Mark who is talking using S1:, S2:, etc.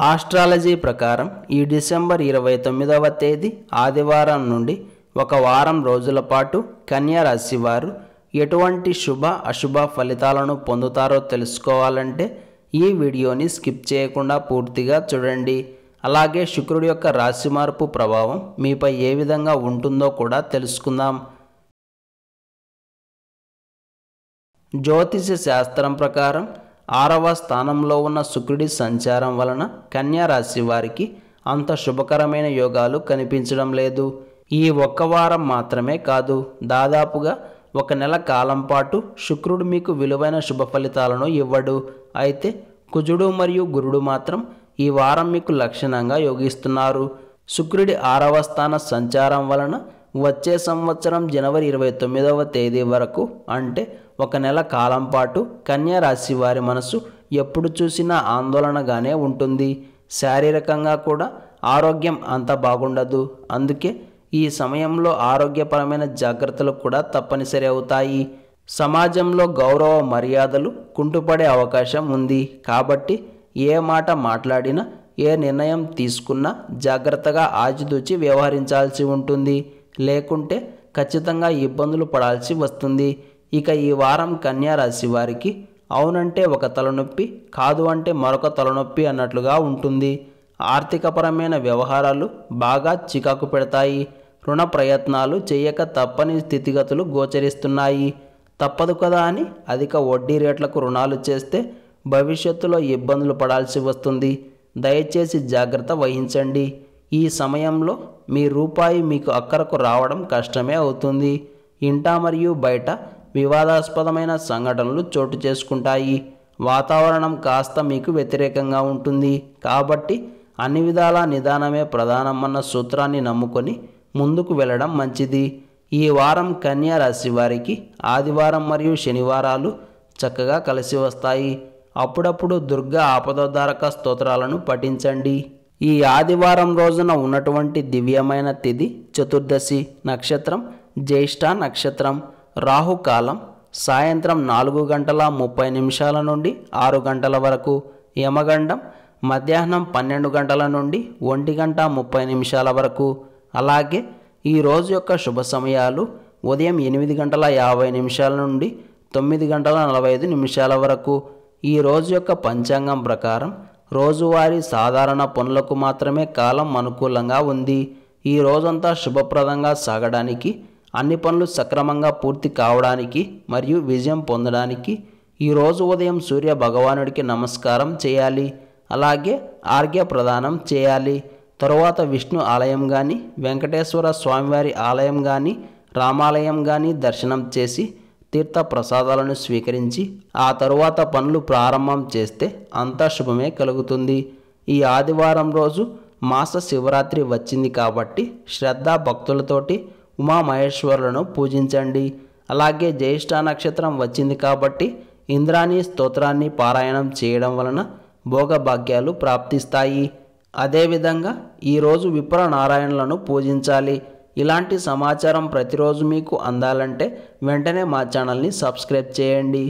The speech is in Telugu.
S1: ఆస్ట్రాలజీ ప్రకారం ఈ డిసెంబర్ 29వ తేదీ ఆదివారం నుండి ఒక వారం రోజుల పాటు కన్యా రాశి వారు ఎటువంటి శుభ అశుభ ఫలితాలను పొందుతారో తెలుసుకోవాలంటే ఈ వీడియోని స్కిప్ చేయకుండా పూర్తిగా చూడండి. అలాగే శుక్రుడి యొక్క రాశి మార్పు ప్రభావం మీపై ఏ విధంగా ఉంటుందో కూడా తెలుసుకుందాం. జ్యోతిష శాస్త్రం ప్రకారం 6వ స్థానంలో ఉన్న శుక్రుడి సంచారం వలన కన్యా రాశి వారికి అంత శుభకరమైన యోగాలు కనిపించడం లేదు. ఈ ఒక్క వారం మాత్రమే కాదు, దాదాపుగా ఒక నెల కాలం పాటు శుక్రుడు మీకు విలువైన శుభ ఫలితాలను ఇవ్వడు. అయితే కుజుడు మరియు గురుడు మాత్రం ఈ వారం మీకు లక్షణంగా యోగిస్తున్నారు. శుక్రుడి 6వ స్థాన సంచారం వలన వచ్చే సంవత్సరం జనవరి 29వ తేదీ వరకు, అంటే ఒక నెల కాలం పాటు కన్యా రాశి వారి మనసు ఎప్పుడు చూసినా ఆందోళనగానే ఉంటుంది. శారీరకంగా కూడా ఆరోగ్యం అంత బాగుండదు. అందుకే ఈ సమయంలో ఆరోగ్యపరమైన జాగ్రత్తలు కూడా తప్పనిసరి అవుతాయి. సమాజంలో గౌరవ మర్యాదలు కుంటుపడే అవకాశం ఉంది. కాబట్టి ఏ మాట మాట్లాడినా, ఏ నిర్ణయం తీసుకున్నా జాగ్రత్తగా ఆచితూచి వ్యవహరించాల్సి ఉంటుంది. లేకుంటే ఖచ్చితంగా ఇబ్బందులు పడాల్సి వస్తుంది. ఇక ఈ వారం కన్యా రాశి వారికి అవునంటే ఒక తలనొప్పి, కాదు అంటే మరొక తలనొప్పి అన్నట్లుగా ఉంటుంది. ఆర్థికపరమైన వ్యవహారాలు బాగా చికాకు పెడతాయి. రుణ ప్రయత్నాలు చేయక తప్పని స్థితిగతులు గోచరిస్తున్నాయి. తప్పదు కదా అని అధిక వడ్డీ రేట్లకు రుణాలు చేస్తే భవిష్యత్తులో ఇబ్బందులు పడాల్సి వస్తుంది. దయచేసి జాగ్రత్త వహించండి. ఈ సమయంలో మీ రూపాయి మీకు అక్కరకు రావడం కష్టమే అవుతుంది. ఇంట మరియు బయట వివాదాస్పదమైన సంఘటనలు చోటు చేసుకుంటాయి. వాతావరణం కాస్త మీకు వ్యతిరేకంగా ఉంటుంది. కాబట్టి అన్ని విధాలా నిదానమే ప్రధానమన్న సూత్రాన్ని నమ్ముకొని ముందుకు వెళ్ళడం మంచిది. ఈ వారం కన్యా రాశి వారికి ఆదివారం మరియు శనివారాలు చక్కగా కలిసి వస్తాయి. అప్పుడప్పుడు దుర్గా ఆపదోద్ధారక స్తోత్రాలను పఠించండి. ఈ ఆదివారం రోజున ఉన్నటువంటి దివ్యమైన తిథి చతుర్దశి, నక్షత్రం జ్యేష్ఠ నక్షత్రం, రాహుకాలం సాయంత్రం 4:30 నుండి 6 వరకు, యమగండం మధ్యాహ్నం 12 నుండి 1:30 వరకు. అలాగే ఈ రోజు యొక్క శుభ సమయాలు ఉదయం 8:50 నుండి 9:45 వరకు. ఈ రోజు యొక్క పంచాంగం ప్రకారం రోజువారీ సాధారణ పనులకు మాత్రమే కాలం అనుకూలంగా ఉంది. ఈ రోజంతా శుభప్రదంగా సాగడానికి, అన్ని పనులు సక్రమంగా పూర్తి కావడానికి మరియు విజయం పొందడానికి ఈరోజు ఉదయం సూర్య భగవానుడికి నమస్కారం చేయాలి. అలాగే ఆర్ఘ్య ప్రదానం చేయాలి. తరువాత విష్ణు ఆలయం కానీ, వెంకటేశ్వర స్వామివారి ఆలయం కానీ, రామాలయం కానీ దర్శనం చేసి తీర్థ ప్రసాదాలను స్వీకరించి ఆ తరువాత పనులు ప్రారంభం చేస్తే అంతా శుభమే కలుగుతుంది. ఈ ఆదివారం రోజు మాస శివరాత్రి వచ్చింది కాబట్టి శ్రద్ధ భక్తులతోటి ఉమామహేశ్వరులను పూజించండి. అలాగే జ్యేష్ఠ నక్షత్రం వచ్చింది కాబట్టి ఇంద్రాణి స్తోత్రాన్ని పారాయణం చేయడం వలన భోగభాగ్యాలు ప్రాప్తిస్తాయి. అదేవిధంగా ఈరోజు విప్ర నారాయణులను పూజించాలి. ఇలాంటి సమాచారం ప్రతిరోజు మీకు అందాలంటే వెంటనే మా ఛానల్ని సబ్స్క్రైబ్ చేయండి.